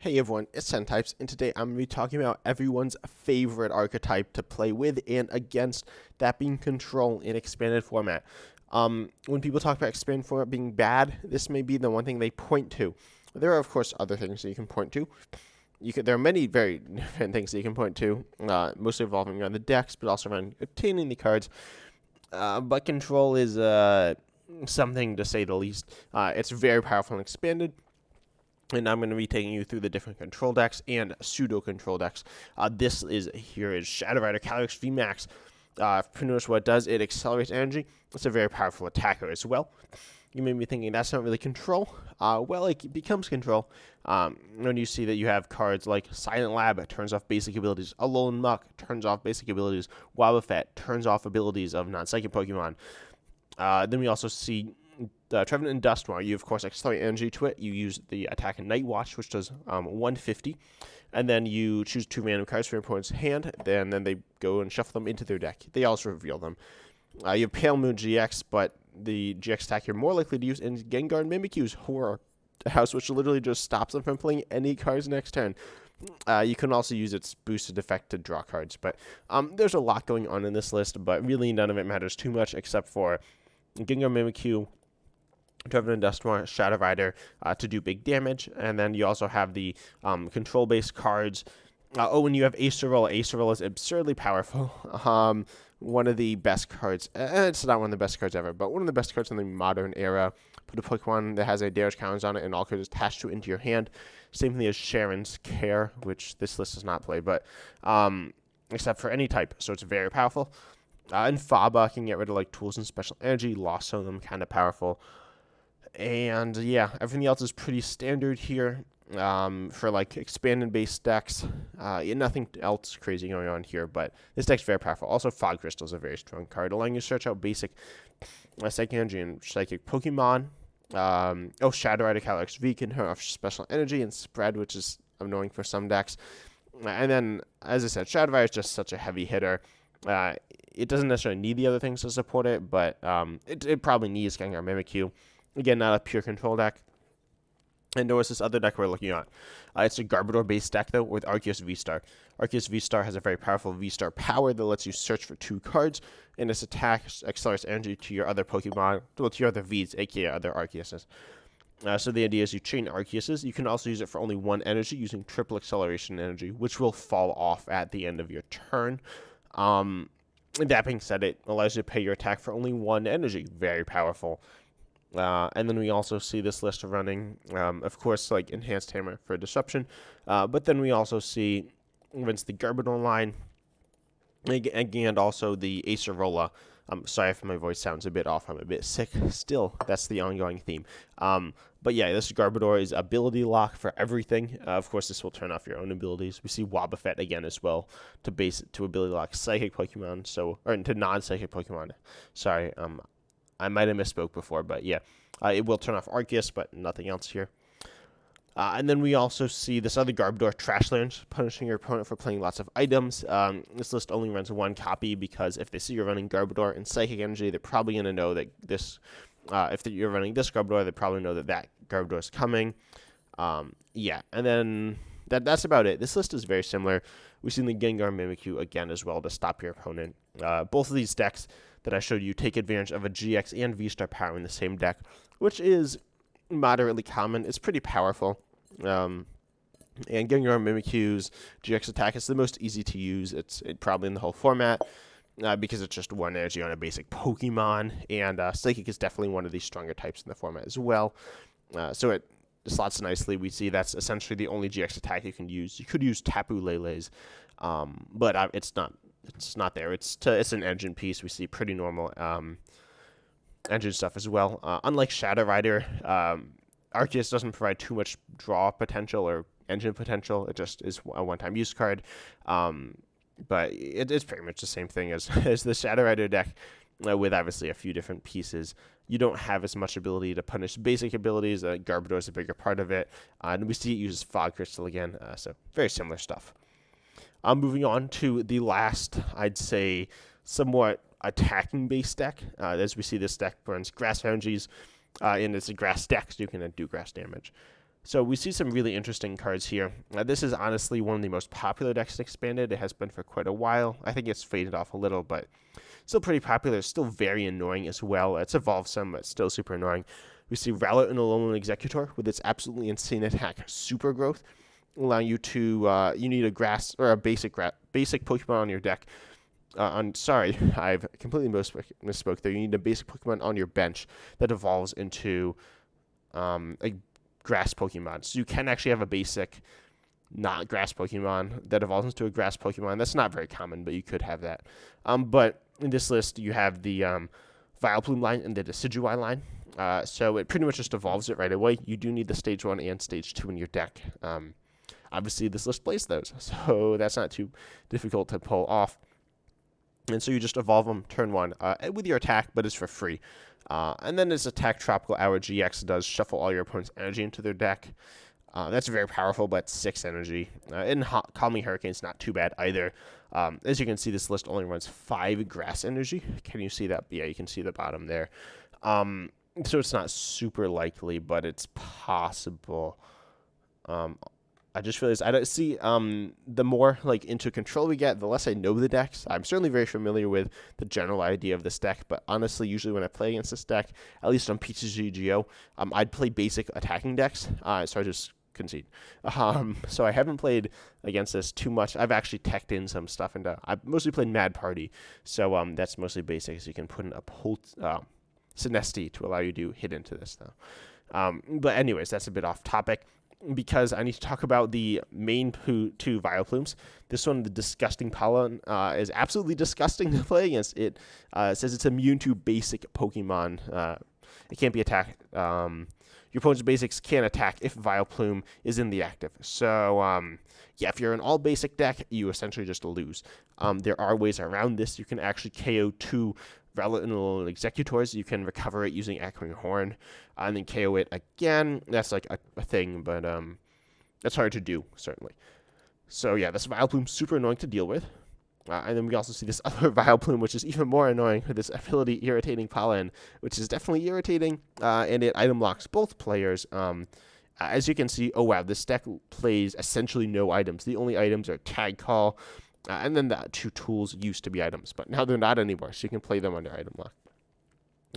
Hey everyone, it's Types, and today I'm going to be talking about everyone's favorite archetype to play with and against, that being Control in expanded format. When people talk about expanded format being bad, this may be the one thing they point to. There are, of course, other things that you can point to. There are many very different things that you can point to, mostly revolving around the decks, but also around obtaining the cards. But Control is something, to say the least. It's very powerful and expanded. And I'm going to be taking you through the different control decks and pseudo-control decks. This is Shadow Rider Calyrex VMAX. If you notice what it does, it accelerates energy. It's a very powerful attacker as well. You may be thinking that's not really control. Well, it becomes control when you see that you have cards like Silent Lab, it turns off basic abilities. Alolan Muck turns off basic abilities. Wobbuffet turns off abilities of non-psychic Pokemon. Then we also see Trevenant and Dusknoir. You, of course, accelerate energy to it. You use the attack in Night Watch, which does 150. And then you choose 2 random cards from your opponent's hand. Then they go and shuffle them into their deck. They also reveal them. You have Pale Moon GX, but the GX attack you're more likely to use is Gengar and Mimikyu's Horror House, which literally just stops them from playing any cards next turn. You can also use its boosted effect to draw cards. But there's a lot going on in this list, but really none of it matters too much except for Gengar, Mimikyu, Trevenant and Dusknoir, Shadow Rider to do big damage, and then you also have the control-based cards. And you have Acerola. Acerola is absurdly powerful. One of the best cards. It's not one of the best cards ever, but one of the best cards in the modern era. Put a Pokemon that has a damage counters on it, and all cards attached to it into your hand. Same thing as Sharon's Care, which this list does not play, but except for any type, so it's very powerful. And Faba can get rid of like tools and special energy. Lost on them, kind of powerful. And yeah, everything else is pretty standard here for like expanded base decks. Nothing else crazy going on here, but this deck's very powerful. Also, Fog Crystal is a very strong card, allowing you to search out basic psychic energy and psychic Pokemon. Shadow Rider Calyrex V can turn off special energy and spread, which is annoying for some decks. And then, as I said, Shadow Rider is just such a heavy hitter. It doesn't necessarily need the other things to support it, but it probably needs Gengar Mimikyu. Again, not a pure control deck. And notice this other deck we're looking at. It's a Garbodor-based deck, though, with Arceus V Star. Arceus V Star has a very powerful V Star power that lets you search for 2 cards, and its attack accelerates energy to your other Pokemon, to your other Vs, aka other Arceuses. So the idea is you chain Arceuses. You can also use it for only 1 energy using triple acceleration energy, which will fall off at the end of your turn. That being said, it allows you to pay your attack for only 1 energy. Very powerful. And then we also see this list running, of course, like Enhanced Hammer for Disruption. But then we also see against the Garbodor line, and also the Acerola. Sorry if my voice sounds a bit off. I'm a bit sick. Still, that's the ongoing theme. But yeah, this Garbodor is ability lock for everything. Of course, this will turn off your own abilities. We see Wobbuffet again as well to base it to ability lock psychic Pokemon, or to non-psychic Pokemon. Sorry, I might have misspoke before, but yeah, it will turn off Arceus, but nothing else here. And then we also see this other Garbodor, Trashlands, punishing your opponent for playing lots of items. This list only runs 1 copy because if they see you're running Garbodor and Psychic Energy, they're probably going to know that this, if you're running this Garbodor, they probably know that Garbodor is coming. Yeah, and then that's about it. This list is very similar. We've seen the Gengar Mimikyu again as well to stop your opponent. Both of these decks that I showed you take advantage of a GX and V-Star power in the same deck, which is moderately common. It's pretty powerful. And Gengar Mimikyu's GX attack is the most easy to use. It's probably in the whole format because it's just 1 energy on a basic Pokemon, and Psychic is definitely one of the stronger types in the format as well. So it slots nicely. We see that's essentially the only GX attack you can use. You could use Tapu Lele's, but it's not. It's not there. It's an engine piece. We see pretty normal engine stuff as well. Unlike Shadow Rider, Arceus doesn't provide too much draw potential or engine potential. It just is a one-time use card. But it's pretty much the same thing as the Shadow Rider deck, with obviously a few different pieces. You don't have as much ability to punish basic abilities. Garbodor is a bigger part of it. And we see it uses Fog Crystal again. So very similar stuff. Moving on to the last, I'd say, somewhat attacking-based deck. As we see, this deck burns grass energies, and it's a grass deck, so you can do grass damage. So we see some really interesting cards here. This is honestly one of the most popular decks in Expanded. It has been for quite a while. I think it's faded off a little, but still pretty popular. It's still very annoying as well. It's evolved some, but still super annoying. We see Rowlet and Alolan Executor with its absolutely insane attack, Super Growth, allowing you to, you need a grass, or a basic Pokemon on your deck. Sorry, I've completely misspoke there. You need a basic Pokemon on your bench that evolves into a grass Pokemon. So you can actually have a basic not grass Pokemon that evolves into a grass Pokemon. That's not very common, but you could have that. But in this list, you have the Vileplume line and the Decidueye line. So it pretty much just evolves it right away. You do need the Stage 1 and Stage 2 in your deck. Obviously, this list plays those, so that's not too difficult to pull off. And so you just evolve them turn 1 with your attack, but it's for free. And then its attack Tropical Hour GX does shuffle all your opponent's energy into their deck. That's very powerful, but 6 energy. And Calming Hurricane's not too bad either. As you can see, this list only runs 5 grass energy. Can you see that? Yeah, you can see the bottom there. So it's not super likely, but it's possible. I just realized I don't see the more like into control we get, the less I know the decks. I'm certainly very familiar with the general idea of this deck, but honestly, usually when I play against this deck, at least on PTGGO, I'd play basic attacking decks. So I just concede. So I haven't played against this too much. I've actually teched in some stuff into. I've mostly played Mad Party, so that's mostly basic. So you can put in a Sinesti to allow you to hit into this though. But anyways, that's a bit off topic, because I need to talk about the main two Vileplumes. This one, the Disgusting Pollen, is absolutely disgusting to play against. It says it's immune to basic Pokemon. It can't be attacked. Your opponent's basics can't attack if Vileplume is in the active. So, yeah, if you're an all-basic deck, you essentially just lose. There are ways around this. You can actually KO 2 Rowlet and Alolan Executors. You can recover it using Echoing Horn, and then KO it again. That's like a thing, but that's hard to do, certainly. So yeah, this Vileplume super annoying to deal with. And then we also see this other Vileplume, which is even more annoying with this ability Irritating Pollen, which is definitely irritating, and it item locks both players. As you can see, oh wow, this deck plays essentially no items. The only items are Tag Call, and then the 2 tools used to be items, but now they're not anymore, so you can play them under item lock.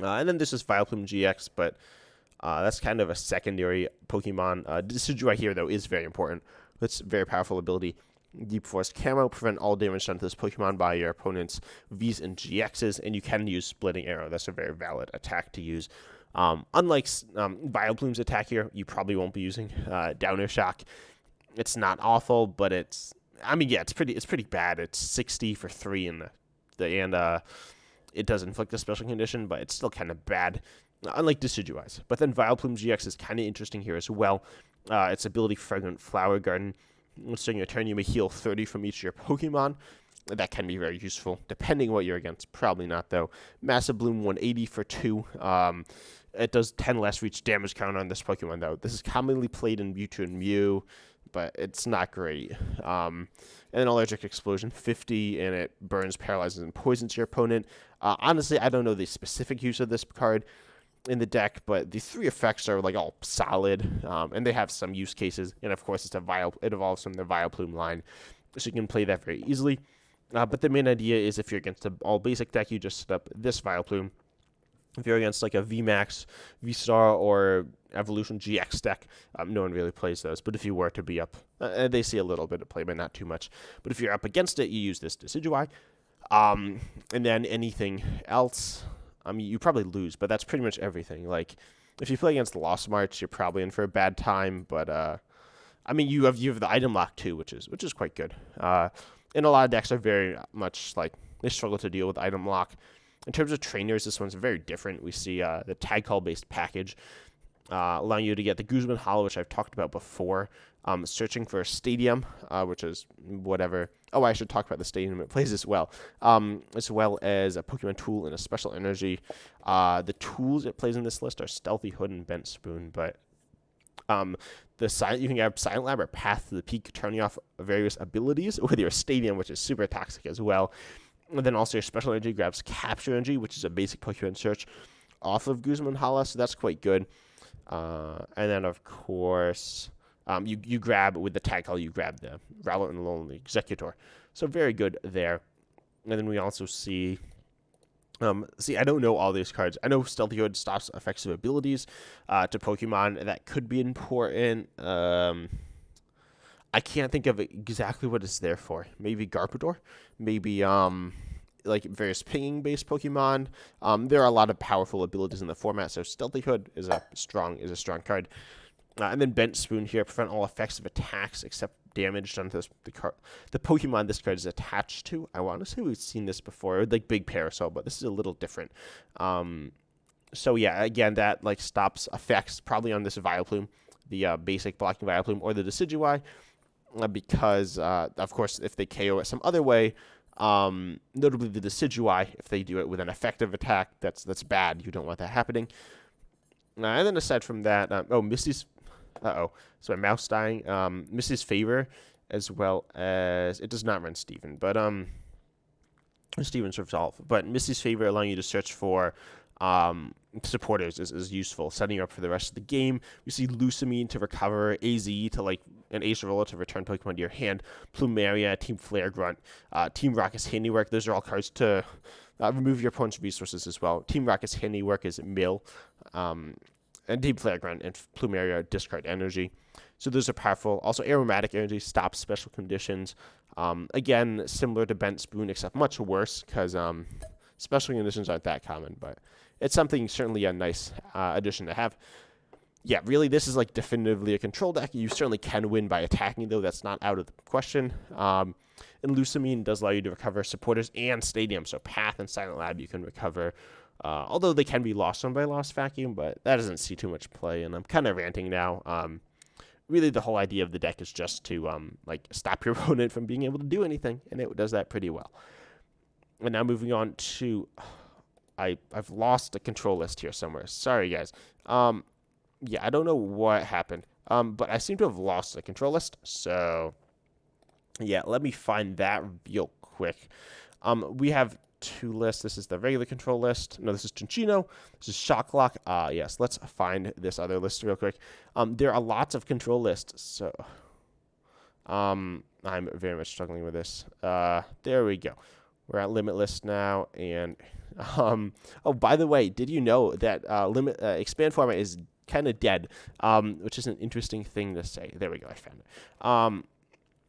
And then this is Vileplume GX, but that's kind of a secondary Pokemon. Decidueye here, though, is very important. That's a very powerful ability. Deep Forest Camo, prevent all damage done to this Pokemon by your opponent's Vs and GXs, and you can use Splitting Arrow. That's a very valid attack to use. Unlike Vileplume's attack here, you probably won't be using Downer Shock. It's not awful, but it's pretty bad. It's 60 for 3 and it does inflict a special condition, but it's still kind of bad, unlike Decidueye's. But then Vileplume GX is kind of interesting here as well. Its ability Fragrant Flower Garden. During your turn, you may heal 30 from each of your Pokemon. That can be very useful, depending what you're against. Probably not, though. Massive Bloom 180 for 2. It does 10 less for each damage counter on this Pokemon, though. This is commonly played in Mewtwo and Mew, but it's not great. And then Allergic Explosion 50, and it burns, paralyzes, and poisons your opponent. Honestly, I don't know the specific use of this card in the deck, but the 3 effects are like all solid, and they have some use cases. And of course, it evolves from the Vileplume line, so you can play that very easily. But the main idea is if you're against an all basic deck, you just set up this Vileplume. If you're against like a VMAX, V Star, or Evolution GX deck, no one really plays those. But if you were to be up, they see a little bit of play, but not too much. But if you're up against it, you use this Decidueye. And then anything else, you probably lose, but that's pretty much everything. Like, if you play against Lost March, you're probably in for a bad time. But you have the item lock too, which is quite good. And a lot of decks are very much like they struggle to deal with item lock. In terms of trainers, this one's very different. We see the Tag Call based package, allowing you to get the Guzman Hollow, which I've talked about before. Searching for a Stadium, which is whatever. Oh, I should talk about the Stadium it plays as well as a Pokemon Tool and a Special Energy. The tools it plays in this list are Stealthy Hood and Bent Spoon, but you can have Silent Lab or Path to the Peak, turning off various abilities with your Stadium, which is super toxic as well. And then also your Special Energy grabs Capture Energy, which is a basic Pokemon search off of Guzman Hala, so that's quite good. And then, of course, you grab with the tag call, you grab the Rowlet and Lonely Executor. So very good there. And then we also see, I don't know all these cards. I know Stealthy Hood stops effects of abilities to Pokemon. That could be important. I can't think of exactly what it's there for. Maybe Garpador? Maybe, like various pinging based Pokemon. There are a lot of powerful abilities in the format, so Stealthy Hood is a strong card. And then Bent Spoon here, prevent all effects of attacks except damage done to the Pokemon this card is attached to. I want to say we've seen this before, like Big Parasol, but this is a little different. So yeah, again, that like stops effects probably on this Vileplume, the basic blocking Vileplume, or the Decidueye, because of course if they KO it some other way, notably the Decidueye, if they do it with an effective attack, that's bad. You don't want that happening. And then aside from that, Misty's, so my mouse dying. Misty's Favor, as well as it does not run Steven, but Steven's Resolve. But Misty's Favor allowing you to search for supporters is useful, setting you up for the rest of the game. We see Lusamine to recover, AZ to like an Ace Roller to return Pokemon to your hand, Plumeria, Team Flare Grunt, Team Rocket's Handiwork. Those are all cards to remove your opponent's resources as well. Team Rocket's Handiwork is Mill, and Team Flare Grunt and Plumeria discard energy. So those are powerful. Also, Aromatic Energy stops special conditions. Again, similar to Bent Spoon, except much worse because special conditions aren't that common, but it's something certainly a nice addition to have. Yeah, really, this is like definitively a control deck. You certainly can win by attacking, though. That's not out of the question. And Lusamine does allow you to recover supporters and Stadium. So Path and Silent Lab you can recover. Although they can be lost on by Lost Vacuum, but that doesn't see too much play. And I'm kind of ranting now. Really, the whole idea of the deck is just to like stop your opponent from being able to do anything, and it does that pretty well. And now moving on to, I've lost a control list here somewhere. Sorry, guys. Yeah, I don't know what happened. But I seem to have lost a control list. So, yeah, let me find that real quick. We have two lists. This is the regular control list. No, this is Chinchino. This is Shocklock. Yes, let's find this other list real quick. There are lots of control lists. So, I'm very much struggling with this. There we go. We're at Limitless now, and oh, by the way, did you know that expand format is kind of dead, which is an interesting thing to say. There we go, I found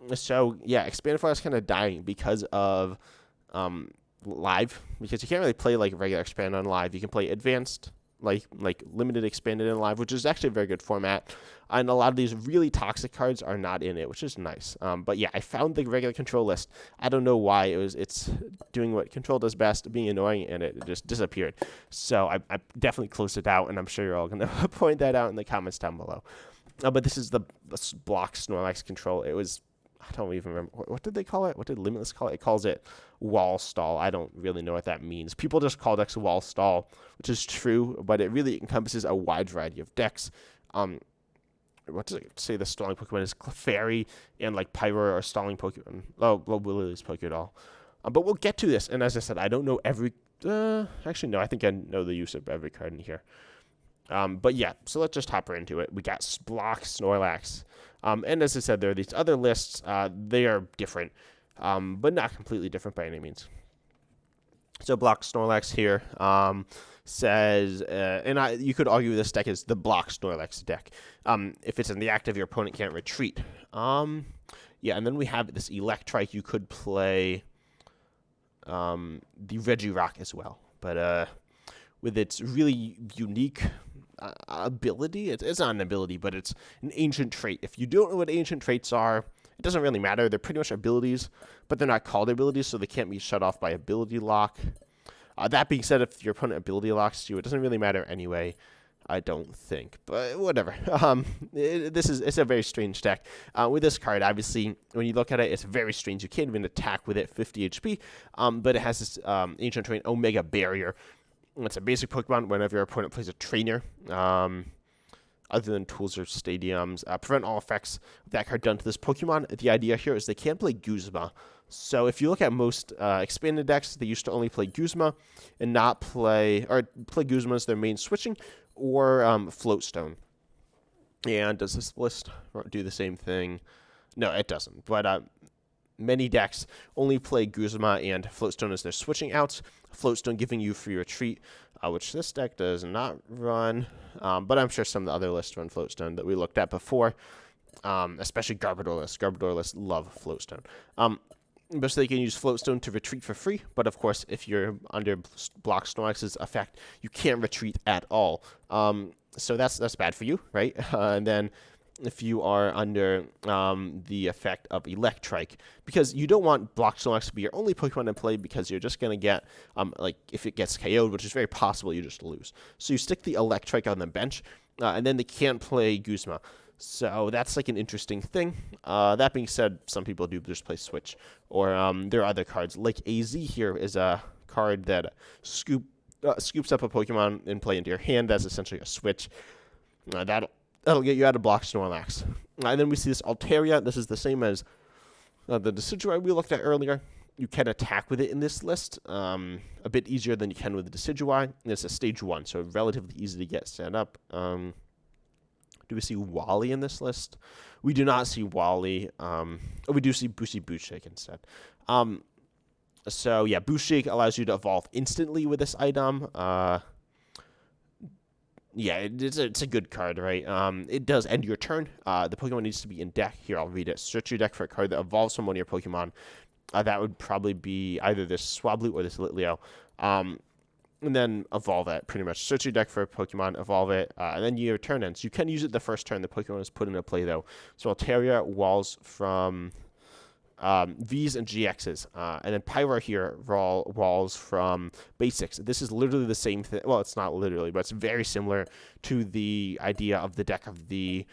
it. So yeah, expand format is kind of dying because of live, because you can't really play like regular expand on live. You can play advanced, like limited expanded in live, which is actually a very good format. And a lot of these really toxic cards are not in it, which is nice. But yeah, I found the regular control list. I don't know why it's doing what control does best, being annoying, and it just disappeared. So I definitely closed it out, and I'm sure you're all going to point that out in the comments down below. But this is the block Snorlax control. It was, I don't even remember. What did they call it? What did Limitless call it? It calls it wall stall. I don't really know what that means. People just call decks wall stall, which is true, but it really encompasses a wide variety of decks. What does it say the stalling Pokemon is? Clefairy and like Pyro are stalling Pokemon. Oh, well, Willie's Pokédoll. But we'll get to this. And as I said, I don't know every... actually, no, I think I know the use of every card in here. But yeah, so let's just hop right into it. We got Block Snorlax. And as I said, there are these other lists. They are different, but not completely different by any means. So Block Snorlax here says, and you could argue this deck is the Block Snorlax deck. If it's in the active, your opponent can't retreat. Yeah, and then we have this Electrike. You could play the Regirock as well, but with its really unique ability, it's not an ability, but it's an ancient trait. If you don't know what ancient traits are, it doesn't really matter. They're pretty much abilities, but they're not called abilities, so they can't be shut off by ability lock. That being said, if your opponent ability locks you, it doesn't really matter anyway, I don't think. But whatever. It's a very strange deck. With this card, obviously, when you look at it, it's very strange. You can't even attack with it, 50 HP. But it has this ancient trait, Omega Barrier. It's a basic Pokemon whenever your opponent plays a trainer. Other than tools or stadiums, prevent all effects of that card done to this Pokemon. The idea here is they can't play Guzma. So if you look at most expanded decks, they used to only play Guzma and not play Guzma as their main switching, or Floatstone. And does this list do the same thing? No, it doesn't. But many decks only play Guzma and Floatstone as their switching outs. Floatstone giving you free retreat, which this deck does not run. But I'm sure some of the other lists run Floatstone that we looked at before, especially Garbodor lists. Garbodor lists love Floatstone. But so they can use Floatstone to retreat for free. But of course, if you're under Block Snorlax's effect, you can't retreat at all. So that's bad for you, right? And then if you are under the effect of Electrike, because you don't want Block Snorlax to be your only Pokemon in play, because you're just going to get, like, if it gets KO'd, which is very possible, you just lose. So you stick the Electrike on the bench, and then they can't play Guzma. So that's like an interesting thing. That being said, some people do just play Switch, or there are other cards. Like AZ here is a card that scoops up a Pokemon and play into your hand. That's essentially a Switch. That'll get you out of Block Snorlax. And then we see this Altaria. This is the same as the Decidueye we looked at earlier. You can attack with it in this list, a bit easier than you can with the Decidueye. And it's a stage 1, so relatively easy to get set up. Do we see Wally in this list? We do not see Wally. We do see Booshake instead. So yeah, Booshake allows you to evolve instantly with this item. Yeah, it's a good card, right? It does end your turn. The Pokemon needs to be in deck. Here, I'll read it. Search your deck for a card that evolves from one of your Pokemon. That would probably be either this Swablu or this Litleo. And then evolve it, pretty much. Search your deck for a Pokemon, evolve it, and then your turn ends. You can use it the first turn the Pokemon is put into play, though. So Altaria walls from Vs and GXs, and then Pyra here walls from Basics. This is literally the same thing. Well, it's not literally, but it's very similar to the idea of the deck of the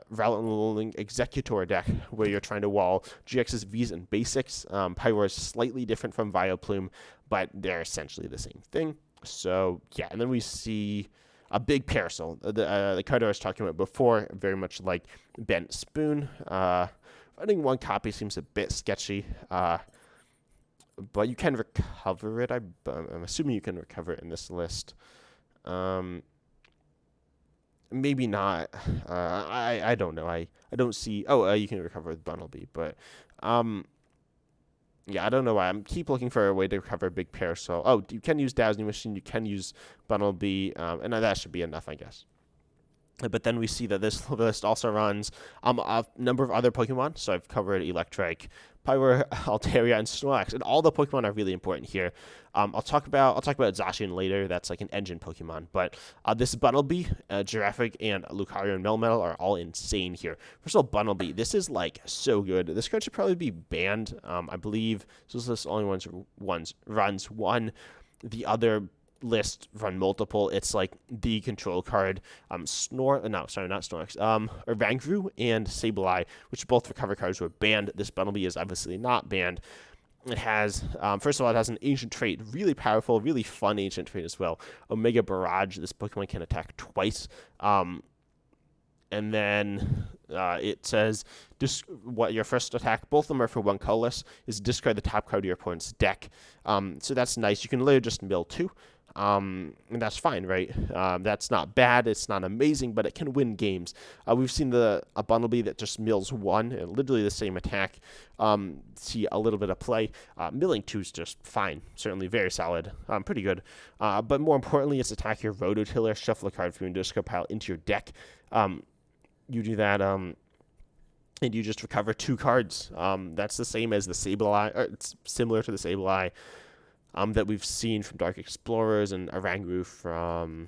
Rowling Executor deck, where you're trying to wall GXs, Vs, and Basics. Pyra is slightly different from Vileplume, but they're essentially the same thing. So, yeah, and then we see a big Parasol. The card I was talking about before, very much like Bent Spoon. Running one copy seems a bit sketchy, but you can recover it. I'm assuming you can recover it in this list. Maybe not. I don't know. I don't see. Oh, you can recover with Bunnelby, but yeah, I don't know why. I'm keep looking for a way to recover a big Parasol. Oh, you can use Dazzling Machine. You can use Bunnelby, and that should be enough, I guess. But then we see that this list also runs a number of other Pokemon. So I've covered Electrike, Pyra, Altaria, and Snorlax, and all the Pokemon are really important here. I'll talk about Zacian later. That's like an engine Pokemon. But this Bunnelby, Giraffic, and Lucario and Melmetal are all insane here. First of all, Bunnelby, this is like so good. This card should probably be banned. I believe this list only runs one. The other list run multiple. It's like the control card. Not Snorlax. Oranguru and Sableye, which both recover cards, were banned. This Bunnelby is obviously not banned. It has, first of all, it has an ancient trait, really powerful, really fun ancient trait as well. Omega Barrage. This Pokemon can attack twice. And then it says, what your first attack, both of them are for one colorless, is discard the top card of your opponent's deck. So that's nice. You can literally just mill 2. And that's fine, right? That's not bad. It's not amazing, but it can win games. We've seen a Bunnelby that just mills 1 and literally the same attack. See a little bit of play. Milling 2 is just fine. Certainly very solid. Pretty good. But more importantly, it's attack your Rototiller, shuffle a card from your discard pile into your deck. You do that, and you just recover 2 cards. That's the same as the Sableye, or it's similar to the Sableye that we've seen from Dark Explorers, and Oranguru from,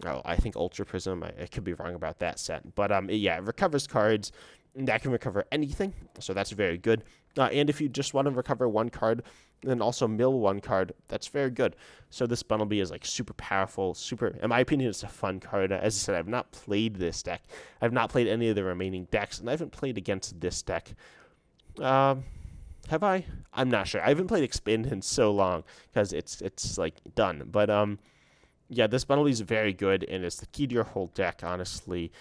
I think Ultra Prism. I could be wrong about that set. But yeah, it recovers cards. That can recover anything, so that's very good. And if you just want to recover 1 card, then also mill 1 card, that's very good. So this Bunnelby is like super powerful, in my opinion, it's a fun card. As I said, I've not played this deck. I've not played any of the remaining decks, and I haven't played against this deck. Have I? I'm not sure. I haven't played Expand in so long, because it's like done. But yeah, this Bunnelby is very good, and it's the key to your whole deck, honestly.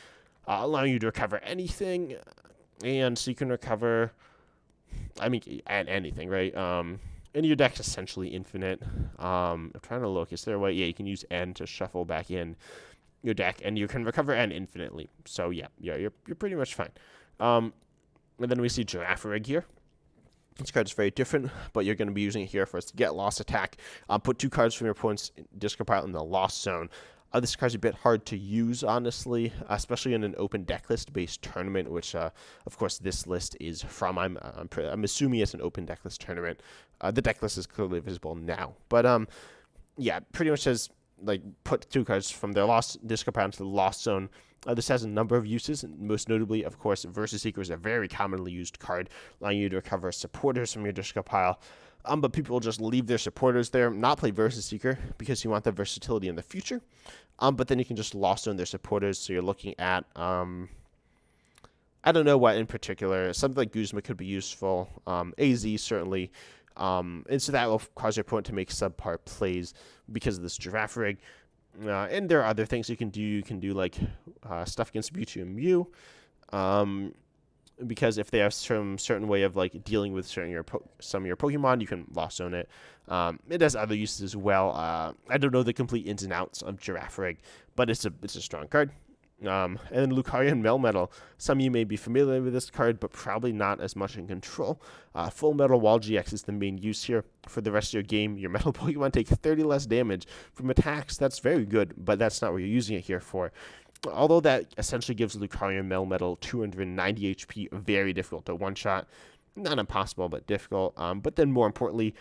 Allowing you to recover anything, and so you can recover, anything, right? And your deck's essentially infinite. I'm trying to look. Is there a way? Yeah, you can use N to shuffle back in. your deck, and you can recover N infinitely. So yeah, you're pretty much fine. And then we see Girafarig here. This card is very different, but you're going to be using it here for us to get Lost Attack. Put 2 cards from your opponent's discard pile in the Lost Zone. This card's a bit hard to use, honestly, especially in an open deck list-based tournament, which, of course, this list is from. I'm assuming it's an open deck list tournament. The deck list is clearly visible now. But, yeah, pretty much says, like, put 2 cards from their Lost discard pile into the Lost Zone. This has a number of uses, most notably, of course, Versus Seeker is a very commonly used card, allowing you to recover supporters from your discard pile. But people will just leave their supporters there, not play Versus Seeker, because you want the versatility in the future. But then you can just Lost Zone their supporters, so you're looking at, I don't know what in particular. Something like Guzma could be useful. AZ, certainly. And so that will cause your opponent to make subpar plays because of this Girafarig. And there are other things you can do. You can do like stuff against Mewtwo and Mew, because if they have some certain way of like dealing with some of your Pokemon, you can Lost Zone it. It has other uses as well. I don't know the complete ins and outs of Girafarig, but it's a strong card. And then Lucario and Melmetal. Some of you may be familiar with this card, but probably not as much in Control. Full Metal Wall GX is the main use here. For the rest of your game, your Metal Pokemon take 30 less damage from attacks. That's very good, but that's not what you're using it here for. Although that essentially gives Lucario and Melmetal 290 HP, very difficult to one-shot. Not impossible, but difficult. But then more importantly,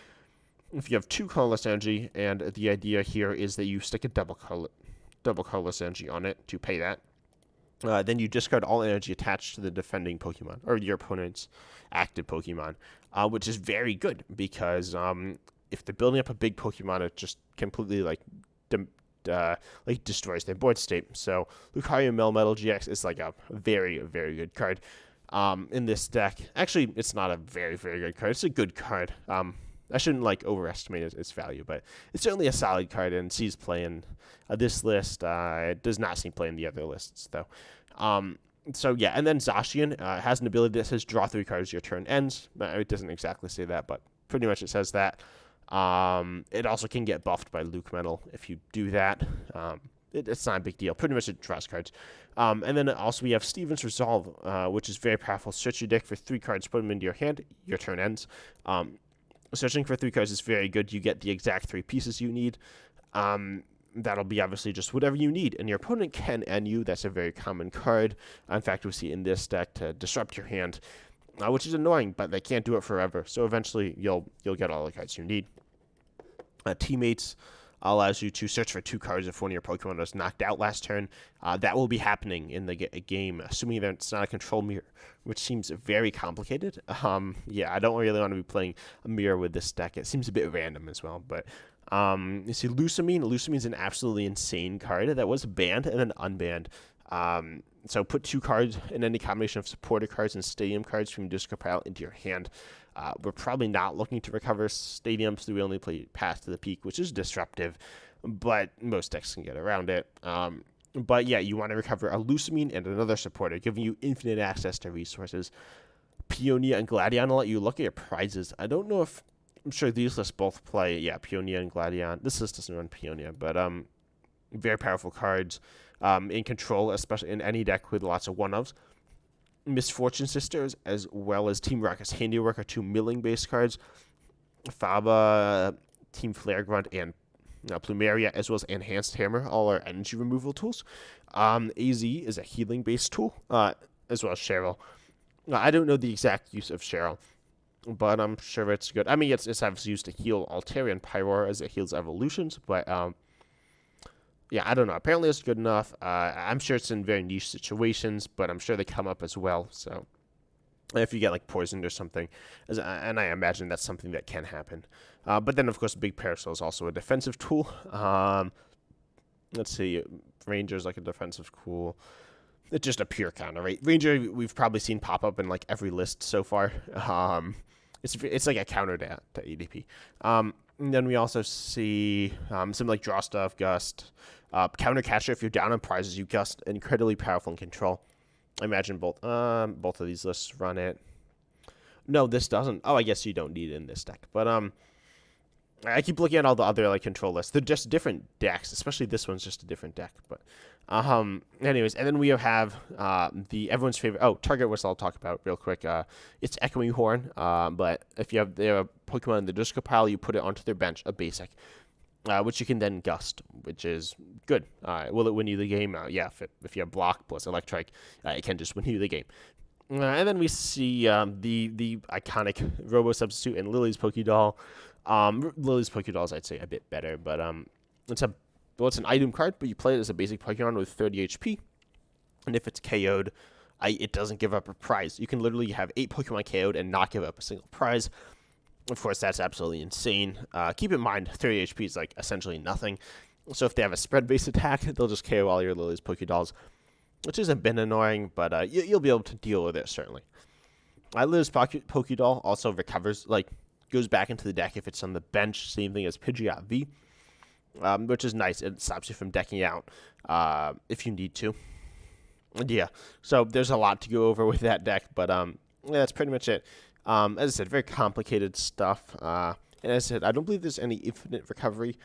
if you have 2 colorless energy, and the idea here is that you stick a double colorless energy on it to pay that. Then you discard all energy attached to the defending Pokemon, or your opponent's active Pokemon, which is very good, because if they're building up a big Pokemon, it just completely, destroys their board state. So Lucario Melmetal GX is, like, a very, very good card in this deck. Actually, it's not a very, very good card. It's a good card. I shouldn't, overestimate its value, but it's certainly a solid card, and sees play in this list. It does not see play in the other lists, though. So, yeah, and then Zacian has an ability that says draw 3 cards, your turn ends. It doesn't exactly say that, but pretty much it says that. It also can get buffed by Luke Metal if you do that. It's not a big deal. Pretty much it draws cards. And then also we have Steven's Resolve, which is very powerful. Search your deck for 3 cards, put them into your hand, your turn ends. Searching for 3 cards is very good. You get the exact 3 pieces you need. That'll be obviously just whatever you need, and your opponent can end you. That's a very common card. In fact, we see in this deck to disrupt your hand, which is annoying, but they can't do it forever. So eventually, you'll get all the cards you need. Teammates allows you to search for 2 cards if one of your Pokemon was knocked out last turn. That will be happening in the game, assuming that it's not a control mirror, which seems very complicated. Yeah, I don't really want to be playing a mirror with this deck. It seems a bit random as well, but you see Lusamine.Lusamine's an absolutely insane card that was banned and then unbanned. So put 2 cards in any combination of supporter cards and stadium cards from your discard pile into your hand. We're probably not looking to recover stadiums, so we only play Path to the Peak, which is disruptive, but most decks can get around it. But yeah, you want to recover a Lusamine and another supporter, giving you infinite access to resources. Peonia and Gladion will let you look at your prizes. I don't know if, I'm sure these lists both play, yeah, Peonia and Gladion. This list doesn't run Peonia, but very powerful cards in Control, especially in any deck with lots of one-ofs. Misfortune Sisters, as well as Team Rocket's Handiwork, are 2 milling-based cards. Faba, Team Flare Grunt, and Plumeria, as well as Enhanced Hammer, all are energy removal tools. AZ is a healing-based tool, as well as Cheryl. I don't know the exact use of Cheryl, but I'm sure it's good. I mean, it's obviously used to heal Altaria and Pyroar as it heals evolutions, but yeah, I don't know. Apparently it's good enough. I'm sure it's in very niche situations, but I'm sure they come up as well. So if you get like poisoned or something, and I imagine that's something that can happen. But then, of course, Big Parasol is also a defensive tool. Let's see. Ranger's like a defensive tool. It's just a pure counter, right? Ranger, we've probably seen pop up in like every list so far. It's like a counter to ADP. And then we also see some like Draw Stuff, Gust. Counter Catcher, if you're down on prizes, you Gust, incredibly powerful in Control. I imagine both of these lists run it. No, this doesn't. Oh, I guess you don't need it in this deck. But I keep looking at all the other like control lists. They're just different decks, especially this one's just a different deck. But anyways, and then we have the everyone's favorite. Oh, target, which I'll talk about real quick. It's Echoing Horn. But if you have their Pokemon in the discard pile, you put it onto their bench, a basic, which you can then gust, which is good. Will it win you the game? Yeah, if you have block plus electric, it can just win you the game. And then we see the iconic Robo Substitute and Lily's Pokédoll. Lily's Pokédoll is, I'd say, a bit better, but it's an item card, but you play it as a basic Pokemon with 30 HP, and if it's KO'd, it doesn't give up a prize. You can literally have 8 Pokemon KO'd and not give up a single prize. Of course, that's absolutely insane. Keep in mind, 30 HP is like essentially nothing, so if they have a spread-based attack, they'll just KO all your Lily's Pokédolls, which has been annoying, but you'll be able to deal with it, certainly. Lily's Pokédoll also recovers, goes back into the deck if it's on the bench, same thing as Pidgeot V, which is nice. It stops you from decking out if you need to. And yeah, so there's a lot to go over with that deck, but yeah, that's pretty much it. As I said, very complicated stuff, and as I said, I don't believe there's any infinite recovery.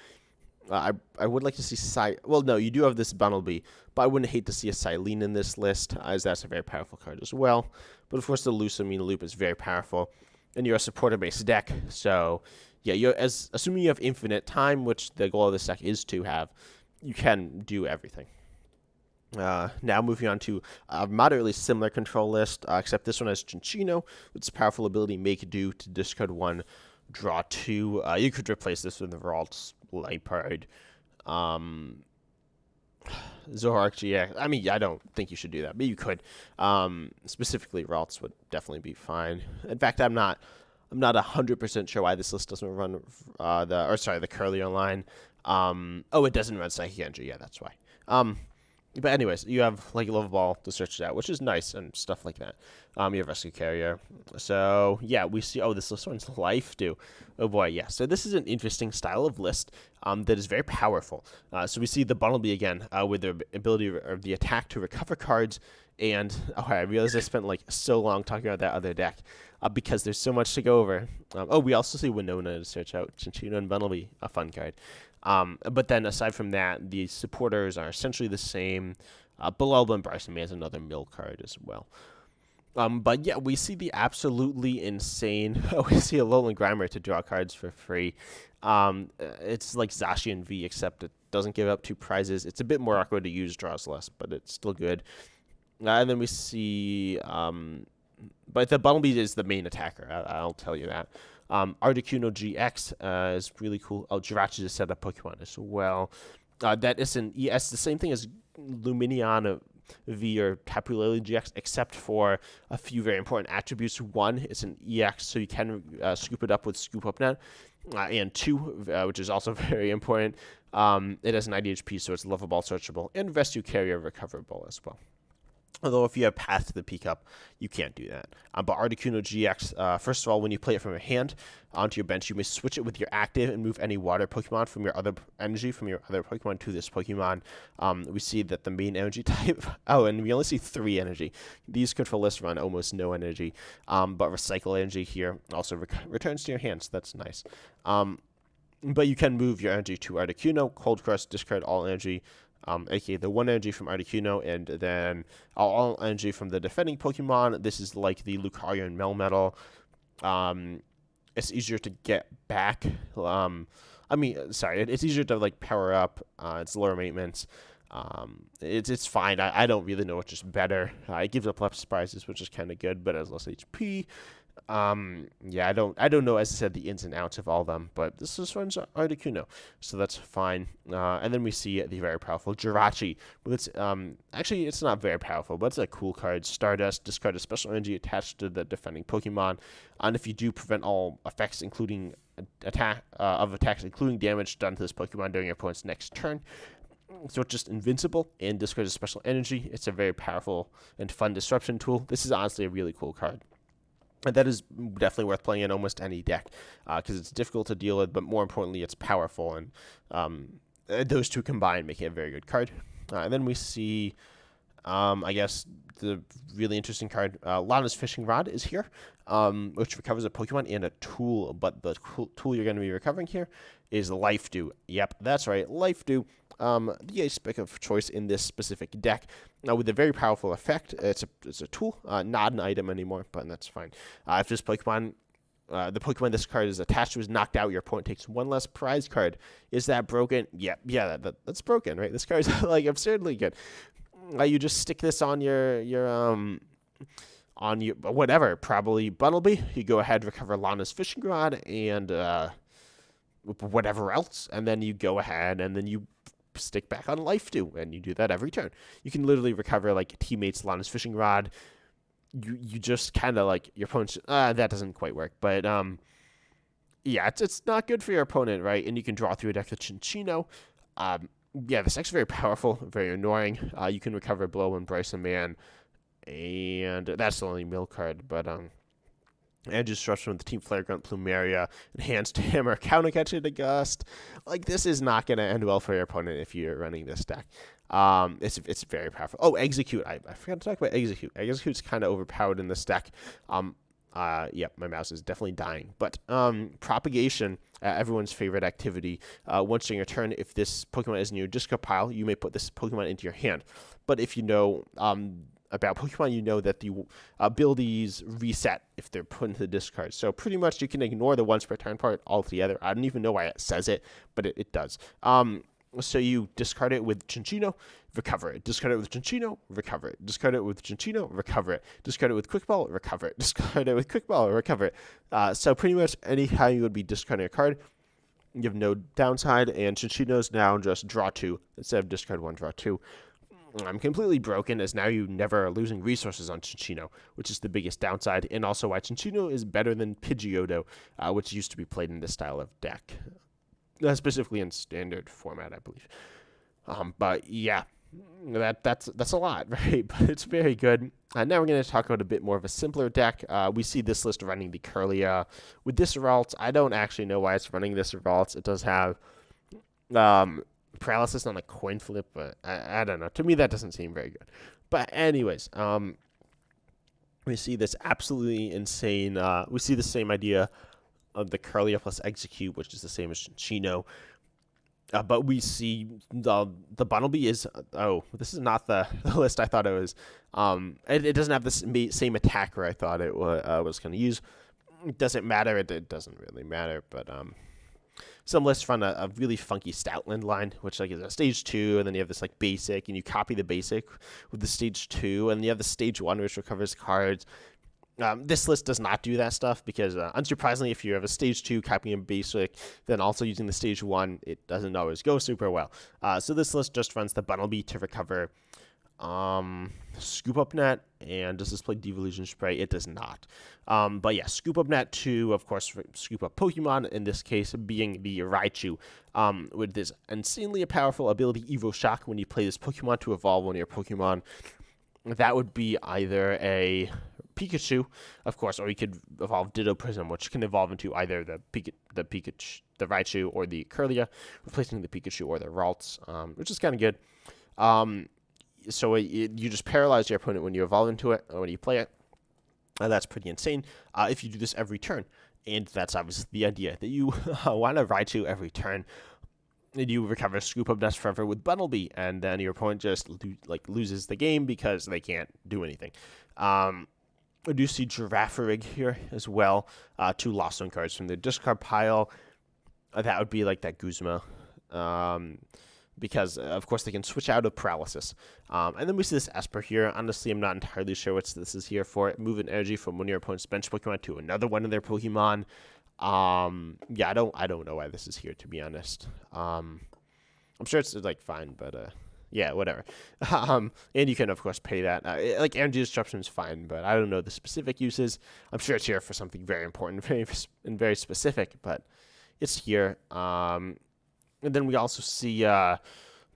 I would like to see well, no, you do have this Bunnelby, but I wouldn't hate to see a Silene in this list, as that's a very powerful card as well. But of course, the Lusamine Loop is very powerful, and you're a supporter-based deck, so yeah, assuming you have infinite time, which the goal of this deck is to have, you can do everything. Now moving on to a moderately similar control list, except this one has Cinccino with its powerful ability Make Do to discard 1, draw 2. You could replace this with the Ralts Lipard. Zoroark GX. I mean, I don't think you should do that, but you could. Specifically, Ralts would definitely be fine. In fact, I'm not 100% sure why this list doesn't run the Curlier line. It doesn't run Psychic Energy. Yeah, that's why. But anyways, you have like Love Ball to search it out, which is nice and stuff like that. You have Rescue Carrier. So yeah, we see. Oh, this one's Life too. Oh boy, yeah. So this is an interesting style of list that is very powerful. So we see the Bunnelby again with the ability or the attack to recover cards. And I realized I spent like so long talking about that other deck because there's so much to go over. We also see Winona to search out Cinccino and Bunnelby, a fun card. But then aside from that, the supporters are essentially the same. Bunnelby and Bryson May has another mill card as well. But yeah, we see the absolutely insane. We see a Alolan Grimer to draw cards for free. It's like Zacian V, except it doesn't give up 2 prizes. It's a bit more awkward to use, draws less, but it's still good. And then we see, but the Bunnelby is the main attacker. I'll tell you that. Articuno GX is really cool. Jirachi is a setup Pokemon as well. That is an ES, the same thing as Lumineon V or Tapu Lele GX, except for a few very important attributes. 1, it's an EX, so you can scoop it up with Scoop Up Net. And 2, which is also very important, it has 90 HP, so it's lovable, searchable, and Rescue Carrier recoverable as well. Although if you have Path to the P-Cup, you can't do that. But Articuno GX, first of all, when you play it from your hand onto your bench, you may switch it with your active and move any water Pokemon from your other energy from your other Pokemon to this Pokemon. We see that the main energy type... and we only see 3 energy. These control lists run almost no energy. But Recycle energy here also returns to your hand, so that's nice. But you can move your energy to Articuno, Cold Crush, discard all energy, aka the 1 energy from Articuno, and then all energy from the defending Pokemon. This is like the Lucario and Melmetal. It's easier to get back. It's easier to like power up. It's lower maintenance. It's fine. I don't really know which is better. It gives up less surprises, which is kind of good, but it has less HP. I don't know, as I said, the ins and outs of all of them, but this one's Articuno, so that's fine. And then we see the very powerful Jirachi. With its, actually, it's not very powerful, but it's a cool card. Stardust, discard a special energy attached to the defending Pokemon, and if you do, prevent all effects, including attacks, including damage done to this Pokemon during your opponent's next turn. So it's just invincible and discards a special energy. It's a very powerful and fun disruption tool. This is honestly a really cool card. And that is definitely worth playing in almost any deck because it's difficult to deal with, but more importantly, it's powerful. And those two combined make it a very good card. And then we see I guess the really interesting card, Lana's Fishing Rod, is here, which recovers a Pokemon and a tool. But the tool you're going to be recovering here is Life Dew. Yep, that's right, Life Dew. The ace pick of choice in this specific deck. Now, with a very powerful effect, it's a tool, not an item anymore, but that's fine. If this Pokemon, the Pokemon this card is attached to is knocked out, your opponent takes one less prize card. Is that broken? Yeah, that's broken, right? This card is like absurdly good. You just stick this on your whatever, probably Bunnelby. You go ahead, recover Lana's Fishing Rod and whatever else, and then you go ahead and then you stick back on Life Dew, and you do that every turn. You can literally recover like teammates Lana's Fishing Rod. You just kind of like your opponent's that doesn't quite work, but yeah, it's not good for your opponent, right? And you can draw through a deck of Chinchino. Yeah, this deck's very powerful, very annoying. You can recover Blow and Bryson Man, and that's the only mill card, but Edge Disruption with the Team Flare Grunt, Plumeria, Enhanced Hammer, Counter Catch into Gust. Like, this is not going to end well for your opponent if you're running this deck. It's very powerful. Oh, Execute. I forgot to talk about Execute. Execute's kind of overpowered in this deck. Yep, my mouse is definitely dying. But Propagation, everyone's favorite activity. Once during your turn, if this Pokemon is in your discard pile, you may put this Pokemon into your hand. But if you know about Pokemon, you know that the abilities reset if they're put into the discard. So pretty much you can ignore the once per turn part altogether. I don't even know why it says it, but it does. So you discard it with Chinchino, recover it. Discard it with Chinchino, recover it. Discard it with Chinchino, recover it. Discard it with Quick Ball, recover it. Discard it with Quick Ball, recover it. So pretty much anytime you would be discarding a card, you have no downside, and Chinchino's now just draw 2 instead of discard 1, draw 2. I'm completely broken, as now you never are losing resources on Chinchino, which is the biggest downside, and also why Chinchino is better than Pidgeotto, which used to be played in this style of deck. Specifically in standard format, I believe. But yeah, that's a lot, right? But it's very good. Now we're going to talk about a bit more of a simpler deck. We see this list running the Curlia with this Ralts. I don't actually know why it's running this Ralts. It does have paralysis on a coin flip, but I don't know. To me, that doesn't seem very good. But anyways, we see this absolutely insane. We see the same idea of the Curlia plus Execute, which is the same as Chinchino. But we see the Bunnelby is... Oh, this is not the list I thought it was. It doesn't have the same attacker I thought it was going to use. It doesn't matter. It doesn't really matter. But some lists run a really funky Stoutland line, which like is a stage 2, and then you have this like basic, and you copy the basic with the stage 2, and you have the stage 1, which recovers cards. This list does not do that stuff because, unsurprisingly, if you have a stage 2 copying a basic, then also using the stage 1, it doesn't always go super well. So this list just runs the Bunnelby to recover Scoop Up Net, and does this play Devolution Spray? It does not. But yeah, Scoop Up Net to, of course, scoop up Pokemon, in this case being the Raichu, with this insanely powerful ability, Evo Shock, when you play this Pokemon to evolve one of your Pokemon. That would be either a Pikachu, of course, or you could evolve Ditto Prism, which can evolve into either the Raichu, or the Curlia, replacing the Pikachu or the Ralts, which is kind of good. So you just paralyze your opponent when you evolve into it, or when you play it. That's pretty insane if you do this every turn. And that's obviously the idea, that you want to Raichu every turn. And you recover Scoop Up Nest forever with Bunnelby, and then your opponent just loses the game because they can't do anything. We do see Girafarig here as well. 2 Lost Zone cards from the discard pile. That would be like that Guzma. Because, of course, they can switch out of Paralysis. And then we see this Esper here. Honestly, I'm not entirely sure what this is here for. Move an energy from one of your opponent's bench Pokemon to another one of their Pokemon. Yeah, I don't know why this is here, to be honest. I'm sure it's like fine, but yeah, whatever. And you can of course pay that. Like energy disruption is fine, but I don't know the specific uses. I'm sure it's here for something very important, very specific, but it's here. And then we also see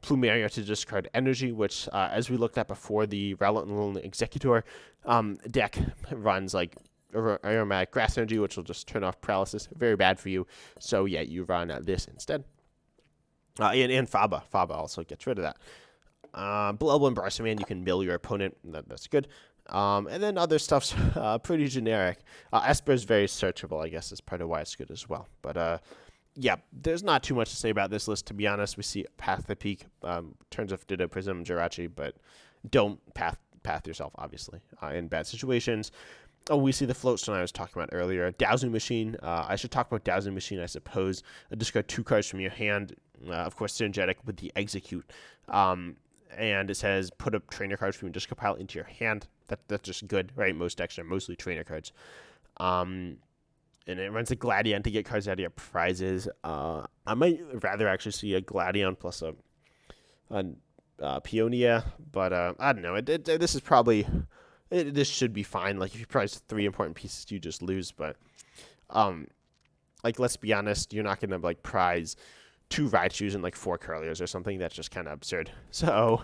Plumeria to discard energy, which as we looked at before, the Rowlet Executor deck runs like aromatic grass energy, which will just turn off paralysis. Very bad for you. So yeah, you run this instead. And Faba also gets rid of that. Below Embarrassing Man, you can mill your opponent. That's good. And then other stuff's pretty generic. Esper is very searchable, I guess, is part of why it's good as well. But yeah, there's not too much to say about this list, to be honest. We see Path the Peak, turns of Ditto Prism, Jirachi, but don't path yourself, obviously, in bad situations. Oh, we see the Float Stone I was talking about earlier. Dowsing Machine. I should talk about Dowsing Machine, I suppose. Discard 2 cards from your hand. Of course, synergetic with the Execute. And it says put a trainer card from your discard pile into your hand. That's just good, right? Most decks are mostly trainer cards. And it runs a Gladion to get cards out of your prizes. I might rather actually see a Gladion plus a Peonia, but I don't know. This is probably... this should be fine. Like, if you prize 3 important pieces, you just lose. But, like, let's be honest, you're not going to, like, prize 2 Raichus and, like, 4 Curliers or something. That's just kind of absurd. So,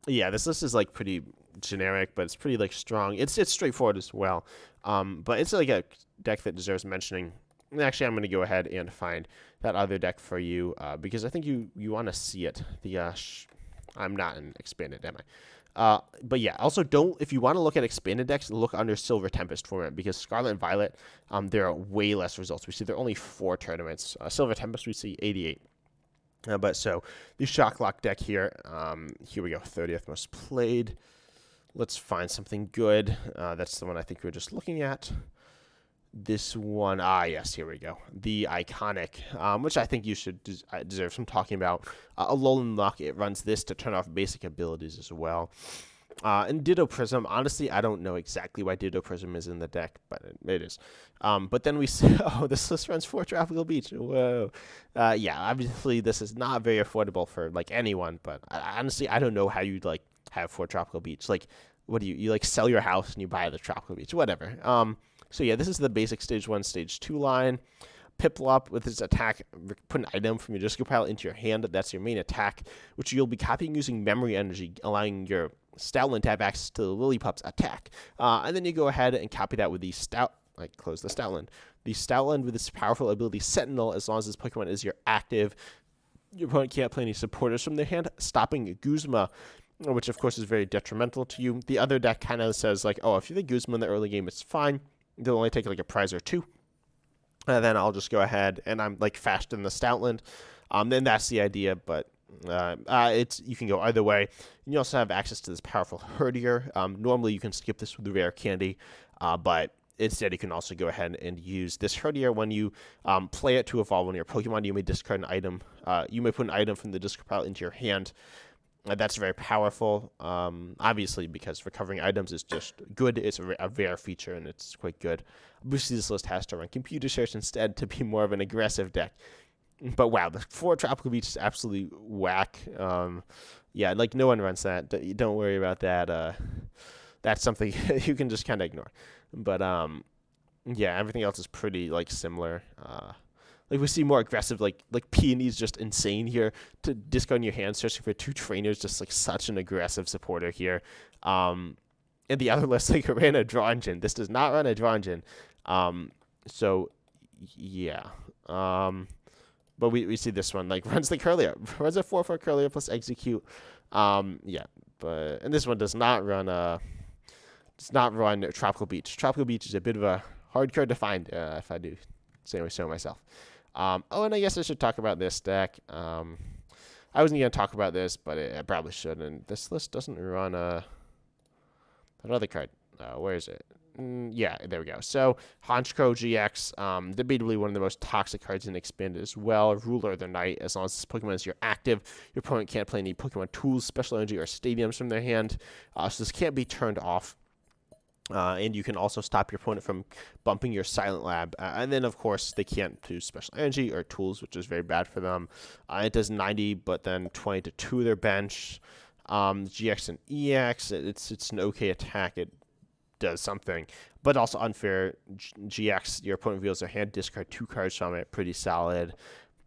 yeah, this list is, like, pretty generic, but it's pretty, like, strong. It's straightforward as well. But it's, like, a deck that deserves mentioning. And actually, I'm going to go ahead and find that other deck for you, because I think you want to see it. I'm not in Expanded, am I? But yeah, also if you want to look at expanded decks, look under Silver Tempest format, because Scarlet and Violet, there are way less results. We see there are only 4 tournaments. Silver Tempest, we see 88. But so, the Shocklock deck here, here we go, 30th most played. Let's find something good. That's the one I think we were just looking at. This one, yes, here we go. The Iconic, which I think you should deserve some talking about. Alolan Luck, it runs this to turn off basic abilities as well. And Ditto Prism, honestly, I don't know exactly why Ditto Prism is in the deck, but it is. But then we see, this list runs 4 Tropical Beach. Whoa. Yeah, obviously this is not very affordable for, like, anyone, but honestly, I don't know how you'd, like, have 4 Tropical Beach. Like, what do you like, sell your house and you buy the Tropical Beach, whatever. So yeah, this is the basic Stage 1, Stage 2 line. Piplup with its attack, put an item from your discard pile into your hand. That's your main attack, which you'll be copying using memory energy, allowing your Stoutland to have access to the Lillipups attack. And then you go ahead and copy that with the close the Stoutland. The Stoutland with its powerful ability Sentinel, as long as this Pokemon is your active, your opponent can't play any supporters from their hand, stopping Guzma, which of course is very detrimental to you. The other deck kind of says, like, oh, if you think Guzma in the early game, it's fine. They'll only take like a prize or 2. And then I'll just go ahead and I'm like fast in the Stoutland. Then that's the idea, but you can go either way. And you also have access to this powerful Herdier. Normally you can skip this with the rare candy, but instead you can also go ahead and use this Herdier when you play it to evolve one of your Pokemon. You may discard an item. You may put an item from the discard pile into your hand. That's very powerful, obviously, because recovering items is just good. It's a rare feature, and it's quite good. Obviously, this list has to run Computer Search instead to be more of an aggressive deck. But wow, the 4 Tropical Beach is absolutely whack. Yeah, like, no one runs that. Don't worry about that. That's something you can just kind of ignore. But yeah, everything else is pretty, like, similar. Like, we see more aggressive, like Peony is just insane here. To discard in your hand, searching for 2 trainers, just, like, such an aggressive supporter here. And the other list, like, ran a draw engine. This does not run a draw engine. So, yeah. But we see this one, like, runs the Curlier. Runs a 4/4 Curlier plus Execute. Yeah. And this one does not run Tropical Beach. Tropical Beach is a bit of a hard card to find, if I do say so myself. And I guess I should talk about this deck. I wasn't going to talk about this, but I probably should. And this list doesn't run another card. Where is it? Yeah, there we go. So, Honchkrow GX, debatably one of the most toxic cards in Expanded as well. Ruler of the Night, as long as this Pokemon is your active, your opponent can't play any Pokemon tools, special energy, or stadiums from their hand. So this can't be turned off. And you can also stop your opponent from bumping your Silent Lab. And then, of course, they can't do Special Energy or Tools, which is very bad for them. It does 90, but then 20 to 2 their bench. GX and EX, it's an okay attack. It does something. But also unfair. GX, your opponent reveals their hand, discard 2 cards from it. Pretty solid.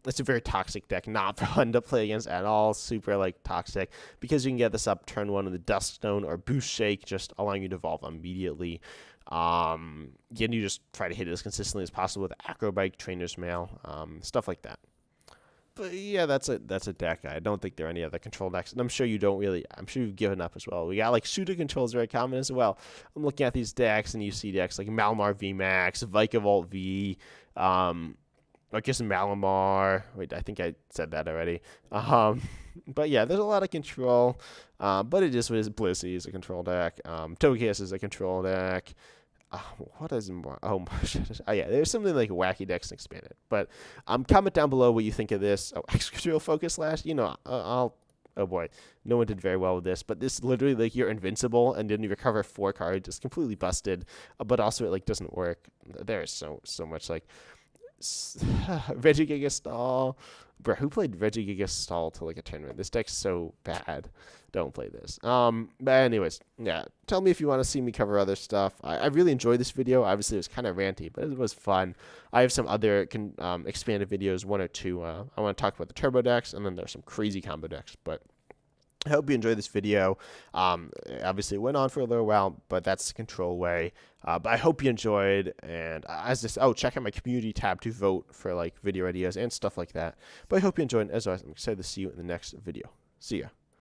It's a very toxic deck, not fun to play against at all. Super, like, toxic. Because you can get this up turn 1 of the Duskstone or Boost Shake, just allowing you to evolve immediately. Again, you just try to hit it as consistently as possible with Acrobike, Trainer's Mail, stuff like that. But yeah, that's a deck. I don't think there are any other control decks, and I'm sure you don't really. I'm sure you've given up as well. We got like shooter controls very common as well. I'm looking at these decks, and you see decks like Malamar V Max, Vikavolt V, I guess Malamar. Wait, I think I said that already. But yeah, there's a lot of control. But it is what it is. Blissey is a control deck. Togekiss is a control deck. What is more? Oh, yeah, there's something like wacky decks expanded. But comment down below what you think of this. Oh, extra focus slash. Oh boy, no one did very well with this. But this literally like you're invincible and then you recover 4 cards. It's completely busted. But also it like doesn't work. There's so much like Regigigas. Bro, who played Regigigas to like a tournament? This deck's so bad. Don't play this. But anyways, yeah. Tell me if you want to see me cover other stuff. I really enjoyed this video. Obviously, it was kind of ranty, but it was fun. I have some other expanded videos, 1 or 2. I want to talk about the turbo decks, and then there's some crazy combo decks. But I hope you enjoyed this video. Obviously, it went on for a little while, but that's the control way. But I hope you enjoyed. And check out my community tab to vote for like video ideas and stuff like that. But I hope you enjoyed. As always, I'm excited to see you in the next video. See ya.